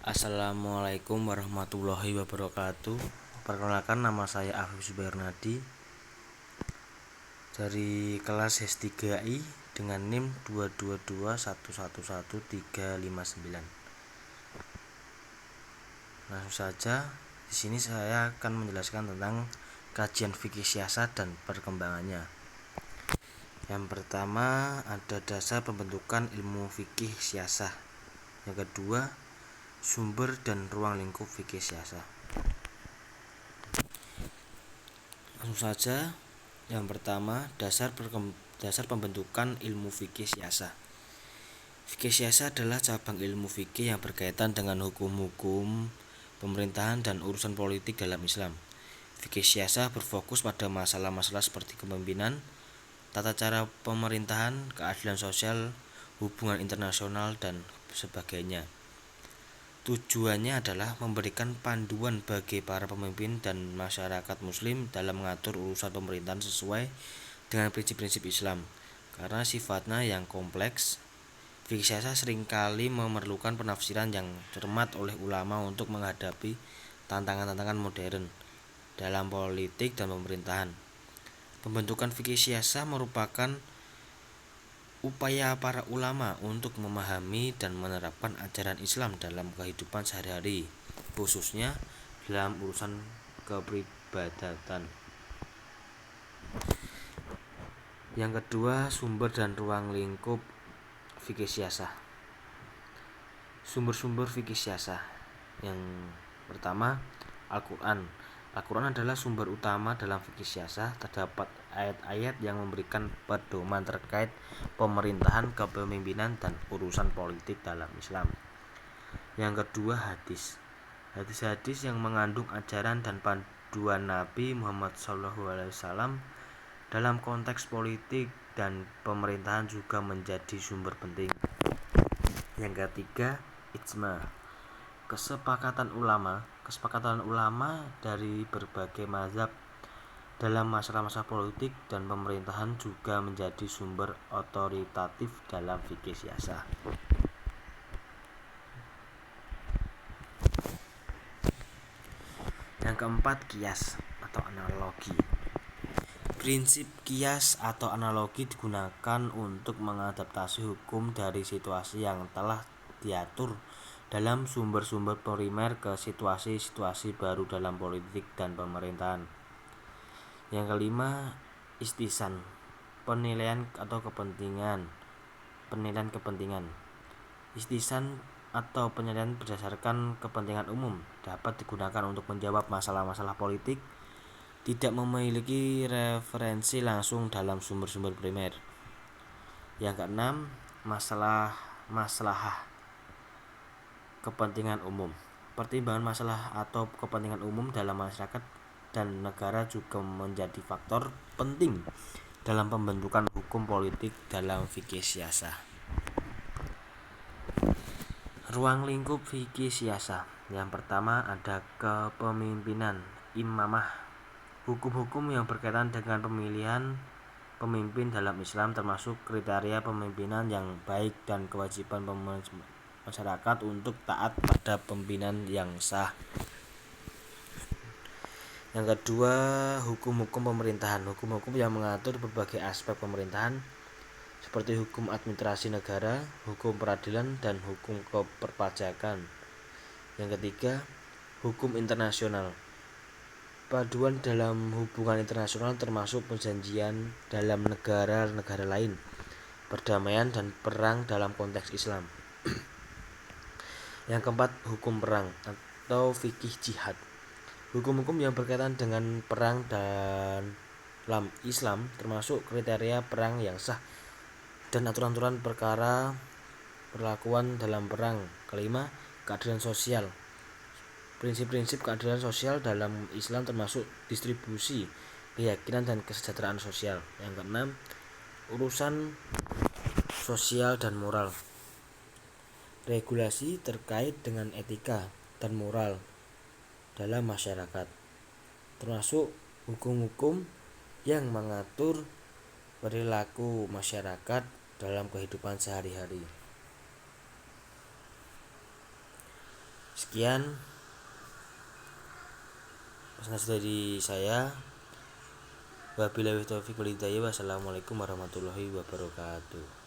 Assalamualaikum warahmatullahi wabarakatuh. Perkenalkan, nama saya Afif Subarnadi dari kelas S3I dengan NIM 222111359. Langsung saja, di sini saya akan menjelaskan tentang kajian fikih siasat dan perkembangannya. Yang pertama ada dasar pembentukan ilmu fikih siasah. Yang kedua, sumber dan ruang lingkup fikih siasah. Langsung saja, yang pertama dasar pembentukan ilmu fikih siasah. Fikih siasah adalah cabang ilmu fikih yang berkaitan dengan hukum-hukum pemerintahan dan urusan politik dalam Islam. Fikih siasah berfokus pada masalah-masalah seperti kepemimpinan, tata cara pemerintahan, keadilan sosial, hubungan internasional, dan sebagainya. Tujuannya adalah memberikan panduan bagi para pemimpin dan masyarakat muslim dalam mengatur urusan pemerintahan sesuai dengan prinsip-prinsip Islam. Karena sifatnya yang kompleks, fikih siasah seringkali memerlukan penafsiran yang cermat oleh ulama untuk menghadapi tantangan-tantangan modern dalam politik dan pemerintahan. Pembentukan fikih siasah merupakan upaya para ulama untuk memahami dan menerapkan ajaran Islam dalam kehidupan sehari-hari, khususnya dalam urusan kepribadatan. Yang kedua, sumber dan ruang lingkup fikih siasah. Sumber-sumber fikih siasah. Yang pertama, Al-Quran. Al-Quran adalah sumber utama dalam fikih siasah. Terdapat ayat-ayat yang memberikan pedoman terkait pemerintahan, kepemimpinan, dan urusan politik dalam Islam. Yang kedua, hadis. Hadis-hadis yang mengandung ajaran dan panduan Nabi Muhammad SAW dalam konteks politik dan pemerintahan juga menjadi sumber penting. Yang ketiga, ijma. Kesepakatan ulama dari berbagai mazhab dalam masalah-masalah politik dan pemerintahan juga menjadi sumber otoritatif dalam fikih siasah. Yang keempat, kias atau analogi. Prinsip kias atau analogi digunakan untuk mengadaptasi hukum dari situasi yang telah diatur dalam sumber-sumber primer ke situasi-situasi baru dalam politik dan pemerintahan. Yang kelima, istisan, penilaian kepentingan. Istisan atau penilaian berdasarkan kepentingan umum dapat digunakan untuk menjawab masalah-masalah politik, tidak memiliki referensi langsung dalam sumber-sumber primer. Yang keenam, masalah kepentingan umum. Pertimbangan masalah atau kepentingan umum dalam masyarakat dan negara juga menjadi faktor penting dalam pembentukan hukum politik dalam fikih siasah. Ruang lingkup fikih siasah. Yang pertama ada kepemimpinan, imamah. Hukum-hukum yang berkaitan dengan pemilihan pemimpin dalam Islam termasuk kriteria pemimpinan yang baik dan kewajiban masyarakat untuk taat pada pimpinan yang sah. Yang kedua, hukum-hukum pemerintahan. Hukum-hukum yang mengatur berbagai aspek pemerintahan seperti hukum administrasi negara, hukum peradilan, dan hukum keperpajakan. Yang ketiga, hukum internasional. Paduan dalam hubungan internasional termasuk perjanjian dalam negara-negara lain, perdamaian dan perang dalam konteks Islam. Yang keempat, hukum perang atau fikih jihad. Hukum-hukum yang berkaitan dengan perang dalam Islam termasuk kriteria perang yang sah dan aturan-aturan perlakuan dalam perang. Kelima, keadilan sosial. Prinsip-prinsip keadilan sosial dalam Islam termasuk distribusi, keyakinan, dan kesejahteraan sosial. Yang keenam, urusan sosial dan moral. Regulasi terkait dengan etika dan moral dalam masyarakat, termasuk hukum-hukum yang mengatur perilaku masyarakat dalam kehidupan sehari-hari. Sekian presentasi dari saya. Wabillahi taufiq wal hidayah. Wassalamualaikum warahmatullahi wabarakatuh.